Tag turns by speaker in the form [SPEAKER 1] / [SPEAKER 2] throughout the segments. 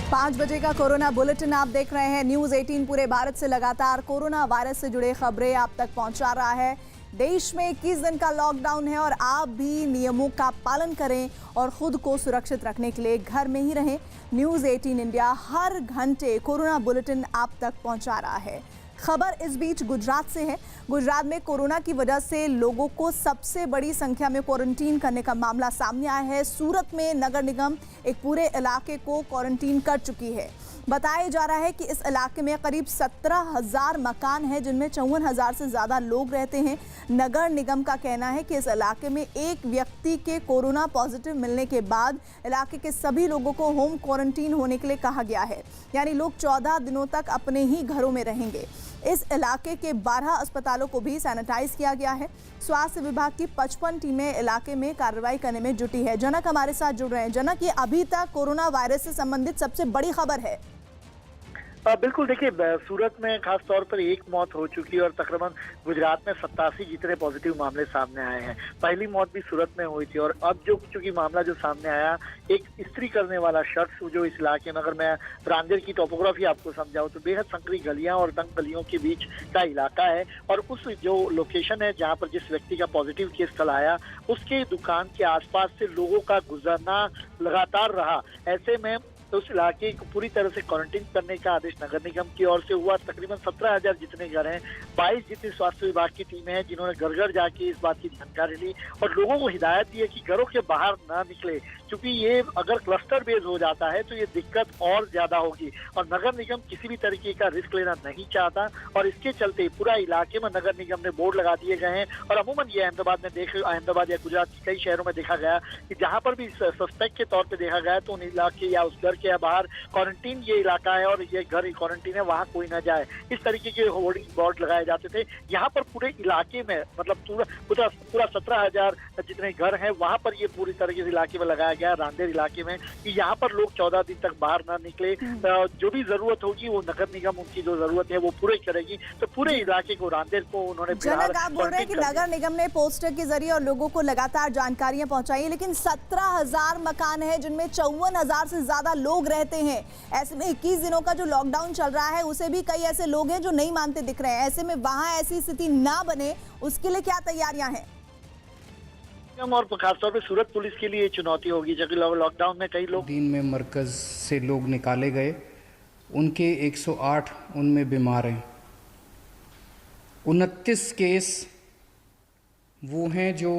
[SPEAKER 1] 5 बजे का corona bulletin आप देख रहे हैं। न्यूज़ 18 पूरे भारत से लगातार कोरोना वायरस से जुड़े खबरें आप तक पहुंचा रहा है। देश में 21 दिन का लॉकडाउन है और आप भी नियमों का पालन करें और खुद को सुरक्षित रखने के लिए घर में ही रहें। न्यूज़ 18 इंडिया हर घंटे कोरोना बुलेटिन आप तक पहुंचा रहा है। खबर इस बीच गुजरात से है। गुजरात में कोरोना की वजह से लोगों को सबसे बड़ी संख्या में क्वारंटीन करने का मामला सामने आया है। सूरत में नगर निगम एक पूरे इलाके को क्वारंटीन कर चुकी है। बताया जा रहा है कि इस इलाके में करीब 17,000 मकान हैं जिनमें 54,000 से ज़्यादा लोग रहते हैं। नगर निगम का कहना है कि इस इलाके में एक व्यक्ति के कोरोना पॉजिटिव मिलने के बाद इलाके के सभी लोगों को होम क्वारंटीन होने के लिए कहा गया है, यानी लोग 14 दिनों तक अपने ही घरों में रहेंगे। इस इलाके के 12 अस्पतालों को भी सैनिटाइज किया गया है। स्वास्थ्य विभाग की 55 टीमें इलाके में कार्रवाई करने में जुटी है। जनक हमारे साथ जुड़ रहे हैं। जनक, ये अभी तक कोरोना वायरस से संबंधित सबसे बड़ी खबर है।
[SPEAKER 2] बिल्कुल, देखिए सूरत में खास तौर पर एक मौत हो चुकी है और तकरीबन गुजरात में 87 जितने पॉजिटिव मामले सामने आए हैं। पहली मौत भी सूरत में हुई थी और अब जो चूंकि मामला जो सामने आया, एक इस्त्री करने वाला शख्स जो इस इलाके में, अगर मैं रांदेर की टोपोग्राफी आपको समझाऊं तो बेहद संकरी गलियां और तंग गलियों के बीच का इलाका है और उस जो लोकेशन है जहाँ पर जिस व्यक्ति का पॉजिटिव केस कल आया, उसके दुकान के आसपास से लोगों का गुजरना लगातार रहा। ऐसे में तो उस इलाके को पूरी तरह से क्वारंटीन करने का आदेश नगर निगम की ओर से हुआ। तकरीबन 17,000 जितने घर हैं, 22 जितनी स्वास्थ्य विभाग की टीमें हैं जिन्होंने घर घर जाके इस बात की जानकारी ली और लोगों को हिदायत दी है कि घरों के बाहर ना निकले, क्योंकि ये अगर क्लस्टर बेस हो जाता है तो ये दिक्कत और ज्यादा होगी और नगर निगम किसी भी तरीके का रिस्क लेना नहीं चाहता और इसके चलते पूरा इलाके में नगर निगम ने बोर्ड लगा दिए गए हैं। और अमूमन ये अहमदाबाद या गुजरात के कई शहरों में देखा गया कि जहां पर भी सस्पेक्ट के तौर पर देखा गया तो उन इलाके या उस घर के बाहर क्वारंटीन ये इलाका है और ये घर क्वारंटीन है, वहां कोई ना जाए, इस तरीके के होर्डिंग बोर्ड लगाए जाते थे। यहाँ पर पूरे इलाके में मतलब पूरा 17,000 जितने घर हैं वहां पर ये पूरी तरीके से इलाके में लगाया गया, रांदेर इलाके में, कि यहाँ पर लोग 14 दिन तक बाहर ना निकले। जो भी जरूरत होगी वो नगर निगम उनकी जो जरूरत है वो पूरी करेगी। तो पूरे इलाके को, रांदेर को उन्होंने
[SPEAKER 1] जनक, आप बोल रहे हैं कि नगर निगम ने पोस्टर के जरिए और लोगों को लगातार जानकारियां पहुंचाई है, लेकिन 17,000 मकान है जिनमें 54,000 से ज्यादा लोग रहते हैं। ऐसे में 21 दिनों का जो लॉकडाउन चल रहा है उसे भी कई ऐसे लोग हैं जो नहीं मानते दिख रहे हैं। ऐसे में वहां ऐसी स्थिति ना बने उसके लिए क्या तैयारियां हैं?
[SPEAKER 2] और खासतौर पे सूरत पुलिस के लिए चुनौती होगी, जबकि लॉकडाउन में कई लोग
[SPEAKER 3] दिन में मरकज से लोग निकाले गए, उनके 108 उनमें बीमार हैं। 29 केस वो हैं जो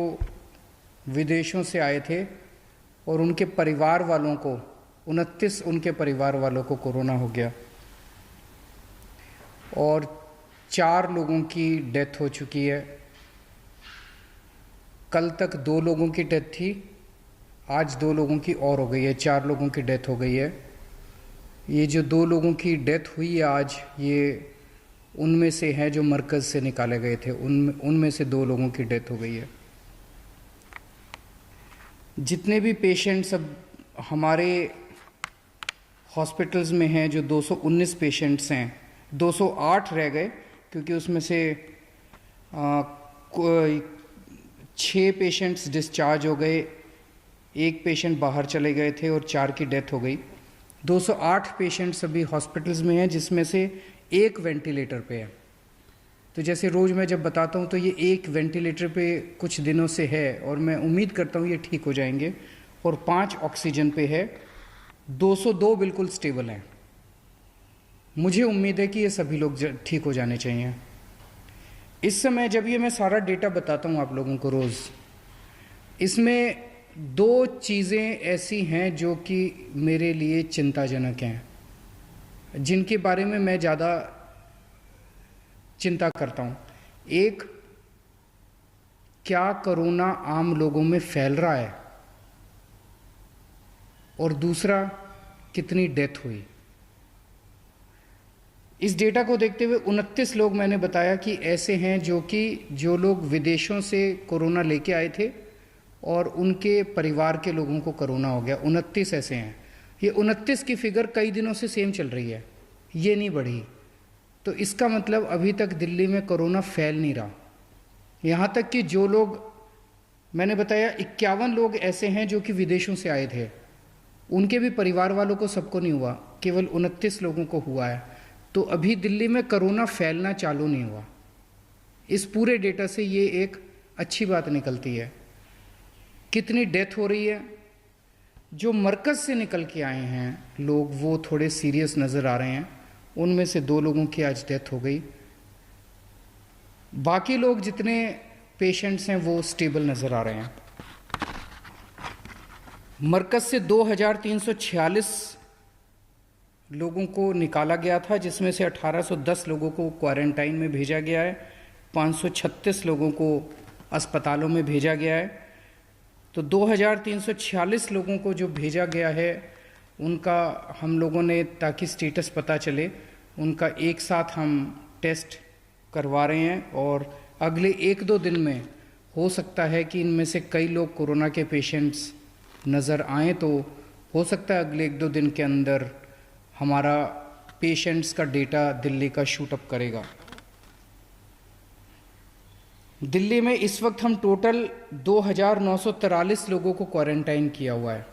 [SPEAKER 3] विदेशों से आए थे और उनके परिवार वालों को 29 उनके परिवार वालों को कोरोना हो गया और 4 लोगों की डेथ हो चुकी है। कल तक 2 लोगों की डेथ थी, आज 2 लोगों की और हो गई है, 4 लोगों की डेथ हो गई है। ये जो 2 लोगों की डेथ हुई है आज, ये उनमें से हैं जो मरकज़ से निकाले गए थे, उनमें से 2 लोगों की डेथ हो गई है। जितने भी पेशेंट्स अब हमारे हॉस्पिटल्स में हैं, जो 219 पेशेंट्स हैं, 208 रह गए क्योंकि उसमें से 6 पेशेंट्स डिस्चार्ज हो गए, 1 पेशेंट बाहर चले गए थे और 4 की डेथ हो गई। 208 पेशेंट्स अभी हॉस्पिटल्स में हैं जिसमें से 1 वेंटिलेटर पे है। तो जैसे रोज़ मैं जब बताता हूँ तो ये 1 वेंटिलेटर पे कुछ दिनों से है और मैं उम्मीद करता हूँ ये ठीक हो जाएंगे, और 5 ऑक्सीजन पे है, 202 बिल्कुल स्टेबल हैं। मुझे उम्मीद है कि ये सभी लोग ठीक हो जाने चाहिए। इस समय जब ये मैं सारा डेटा बताता हूँ आप लोगों को रोज़, इसमें 2 चीज़ें ऐसी हैं जो कि मेरे लिए चिंताजनक हैं, जिनके बारे में मैं ज़्यादा चिंता करता हूँ। एक, क्या कोरोना आम लोगों में फैल रहा है, और दूसरा, कितनी डेथ हुई। इस डेटा को देखते हुए 29 लोग मैंने बताया कि ऐसे हैं जो लोग विदेशों से कोरोना लेके आए थे और उनके परिवार के लोगों को कोरोना हो गया। 29 ऐसे हैं। ये 29 की फिगर कई दिनों से सेम चल रही है, ये नहीं बढ़ी। तो इसका मतलब अभी तक दिल्ली में कोरोना फैल नहीं रहा। यहाँ तक कि जो लोग मैंने बताया 51 लोग ऐसे हैं जो कि विदेशों से आए थे उनके भी परिवार वालों को सबको नहीं हुआ, केवल 29 लोगों को हुआ है। तो अभी दिल्ली में कोरोना फैलना चालू नहीं हुआ। इस पूरे डेटा से ये एक अच्छी बात निकलती है। कितनी डेथ हो रही है, जो मरकज़ से निकल के आए हैं लोग वो थोड़े सीरियस नज़र आ रहे हैं, उनमें से 2 लोगों की आज डेथ हो गई। बाकी लोग जितने पेशेंट्स हैं वो स्टेबल नज़र आ रहे हैं। मरकज़ से 2346 लोगों को निकाला गया था, जिसमें से 1810 लोगों को क्वारंटाइन में भेजा गया है, 536 लोगों को अस्पतालों में भेजा गया है। तो 2346 लोगों को जो भेजा गया है उनका हम लोगों ने, ताकि स्टेटस पता चले, उनका एक साथ हम टेस्ट करवा रहे हैं और अगले 1-2 दिन में हो सकता है कि इनमें से कई लोग कोरोना के पेशेंट्स नज़र आएँ। तो हो सकता है अगले 1-2 दिन के अंदर हमारा पेशेंट्स का डेटा दिल्ली का शूट अप करेगा। दिल्ली में इस वक्त हम टोटल 2943 लोगों को क्वारंटाइन किया हुआ है,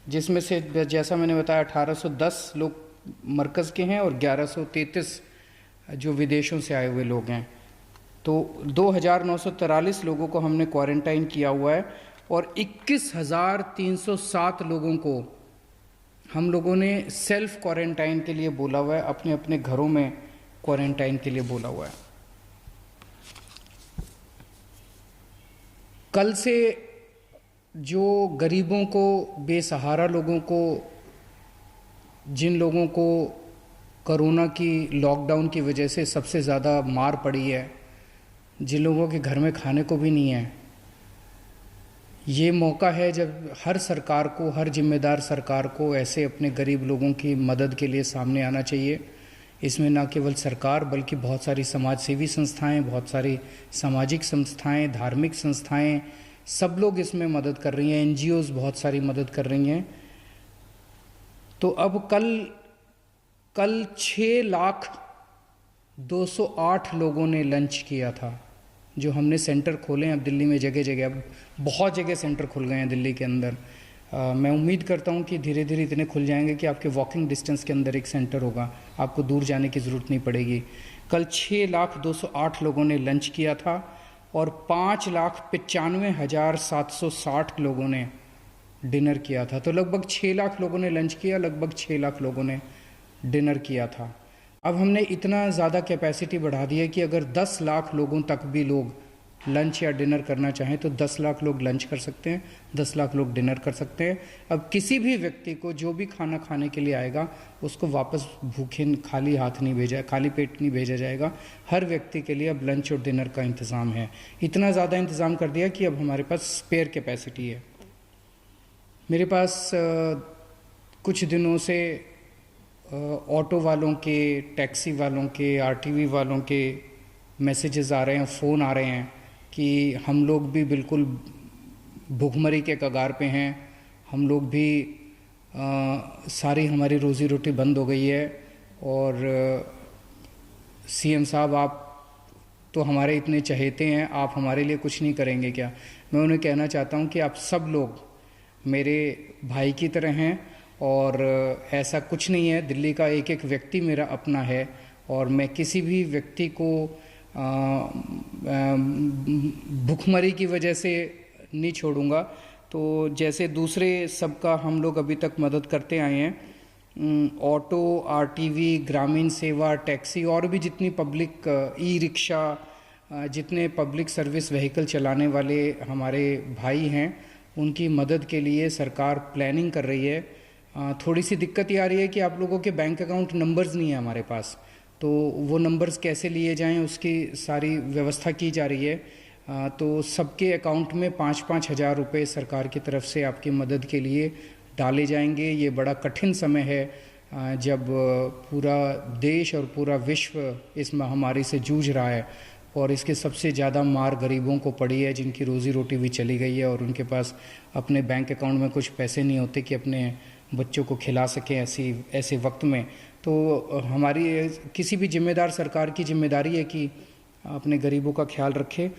[SPEAKER 3] जिसमें से जैसा मैंने बताया 1810 लोग मरकज़ के हैं और 1133 जो विदेशों से आए हुए लोग हैं। तो 2943 लोगों को हमने क्वारंटाइन किया हुआ है और 21,307 लोगों को हम लोगों ने सेल्फ क्वारंटाइन के लिए बोला हुआ है, अपने अपने घरों में क्वारंटाइन के लिए बोला हुआ है। कल से जो गरीबों को, बेसहारा लोगों को, जिन लोगों को कोरोना की लॉकडाउन की वजह से सबसे ज़्यादा मार पड़ी है, जिन लोगों के घर में खाने को भी नहीं है, ये मौका है जब हर सरकार को, हर जिम्मेदार सरकार को ऐसे अपने गरीब लोगों की मदद के लिए सामने आना चाहिए। इसमें ना केवल सरकार बल्कि बहुत सारी समाज सेवी संस्थाएं, बहुत सारी सामाजिक संस्थाएं, धार्मिक संस्थाएं, सब लोग इसमें मदद कर रही हैं। NGOs बहुत सारी मदद कर रही हैं। तो अब कल 6,02,08 लोगों ने लंच किया था, जो हमने सेंटर खोले हैं अब दिल्ली में जगह जगह। अब बहुत जगह सेंटर खुल गए हैं दिल्ली के अंदर। मैं उम्मीद करता हूं कि धीरे धीरे इतने खुल जाएंगे कि आपके वॉकिंग डिस्टेंस के अंदर एक सेंटर होगा, आपको दूर जाने की ज़रूरत नहीं पड़ेगी। कल 6,02,08 लोगों ने लंच किया था और 5,95,760 लोगों ने डिनर किया था। तो लगभग 6 लाख लोगों ने लंच किया, लगभग 6 लाख लोगों ने डिनर किया था। अब हमने इतना ज़्यादा कैपेसिटी बढ़ा दी है कि अगर 10 लाख लोगों तक भी लोग लंच या डिनर करना चाहें तो 10 लाख लोग लंच कर सकते हैं, 10 लाख लोग डिनर कर सकते हैं। अब किसी भी व्यक्ति को जो भी खाना खाने के लिए आएगा उसको वापस भूखे खाली हाथ नहीं भेजा, खाली पेट नहीं भेजा जाएगा। हर व्यक्ति के लिए अब लंच और डिनर का इंतज़ाम है। इतना ज़्यादा इंतज़ाम कर दिया कि अब हमारे पास स्पेयर कैपेसिटी है। मेरे पास कुछ दिनों से ऑटो वालों के, टैक्सी वालों के, RTV वालों के मैसेजेस आ रहे हैं, फ़ोन आ रहे हैं कि हम लोग भी बिल्कुल भूखमरी के कगार पे हैं, हम लोग भी सारी हमारी रोज़ी रोटी बंद हो गई है और CM साहब आप तो हमारे इतने चहेते हैं, आप हमारे लिए कुछ नहीं करेंगे क्या? मैं उन्हें कहना चाहता हूं कि आप सब लोग मेरे भाई की तरह हैं और ऐसा कुछ नहीं है। दिल्ली का एक एक व्यक्ति मेरा अपना है और मैं किसी भी व्यक्ति को भूखमरी की वजह से नहीं छोड़ूंगा। तो जैसे दूसरे सबका हम लोग अभी तक मदद करते आए हैं, ऑटो, RTV, ग्रामीण सेवा, टैक्सी और भी जितनी पब्लिक, ई-रिक्शा, जितने पब्लिक सर्विस व्हीकल चलाने वाले हमारे भाई हैं, उनकी मदद के लिए सरकार प्लानिंग कर रही है। थोड़ी सी दिक्कत ये आ रही है कि आप लोगों के बैंक अकाउंट नंबर्स नहीं है हमारे पास, तो वो नंबर्स कैसे लिए जाएं उसकी सारी व्यवस्था की जा रही है। तो सबके अकाउंट में 5-5 हज़ार रुपये सरकार की तरफ से आपकी मदद के लिए डाले जाएंगे। ये बड़ा कठिन समय है जब पूरा देश और पूरा विश्व इस महामारी से जूझ रहा है और इसके सबसे ज़्यादा मार गरीबों को पड़ी है, जिनकी रोज़ी रोटी भी चली गई है और उनके पास अपने बैंक अकाउंट में कुछ पैसे नहीं होते कि अपने बच्चों को खिला सकें ऐसे वक्त में। तो हमारी किसी भी जिम्मेदार सरकार की जिम्मेदारी है कि अपने गरीबों का ख्याल रखे।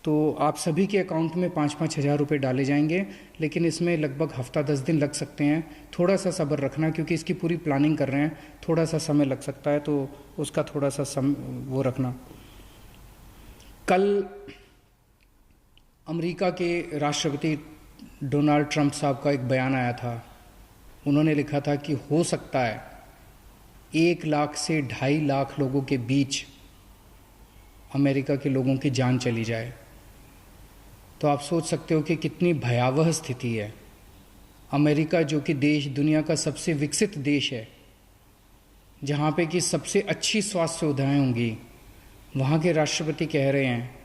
[SPEAKER 3] तो आप सभी के अकाउंट में 5-5 हज़ार रुपये डाले जाएंगे, लेकिन इसमें लगभग हफ्ता 10 दिन लग सकते हैं। थोड़ा सा सब्र रखना, क्योंकि इसकी पूरी प्लानिंग कर रहे हैं, थोड़ा सा समय लग सकता है, तो उसका थोड़ा सा वो रखना। कल अमेरिका के राष्ट्रपति डोनाल्ड ट्रंप साहब का एक बयान आया था। उन्होंने लिखा था कि हो सकता है 1 लाख से 2.5 लाख लोगों के बीच अमेरिका के लोगों की जान चली जाए। तो आप सोच सकते हो कि कितनी भयावह स्थिति है। अमेरिका जो कि देश दुनिया का सबसे विकसित देश है, जहाँ पे कि सबसे अच्छी स्वास्थ्य सुविधाएं होंगी, वहाँ के राष्ट्रपति कह रहे हैं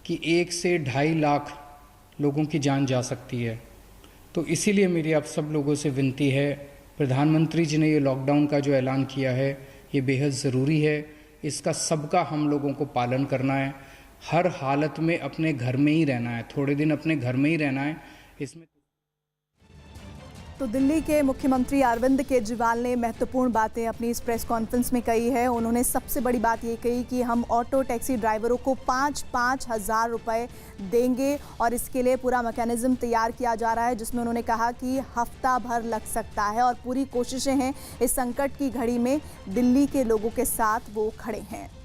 [SPEAKER 3] कि 1 से 2.5 लाख लोगों की जान जा सकती है। तो इसीलिए मेरी आप सब लोगों से विनती है, प्रधानमंत्री जी ने ये लॉकडाउन का जो ऐलान किया है ये बेहद ज़रूरी है। इसका सबका हम लोगों को पालन करना है। हर हालत में अपने घर में ही रहना है, थोड़े दिन अपने घर में ही रहना है। इसमें
[SPEAKER 1] तो दिल्ली के मुख्यमंत्री अरविंद केजरीवाल ने महत्वपूर्ण बातें अपनी इस प्रेस कॉन्फ्रेंस में कही है। उन्होंने सबसे बड़ी बात ये कही कि हम ऑटो टैक्सी ड्राइवरों को 5-5 हज़ार रुपये देंगे और इसके लिए पूरा मैकेनिज्म तैयार किया जा रहा है, जिसमें उन्होंने कहा कि हफ्ता भर लग सकता है और पूरी कोशिशें हैं इस संकट की घड़ी में दिल्ली के लोगों के साथ वो खड़े हैं।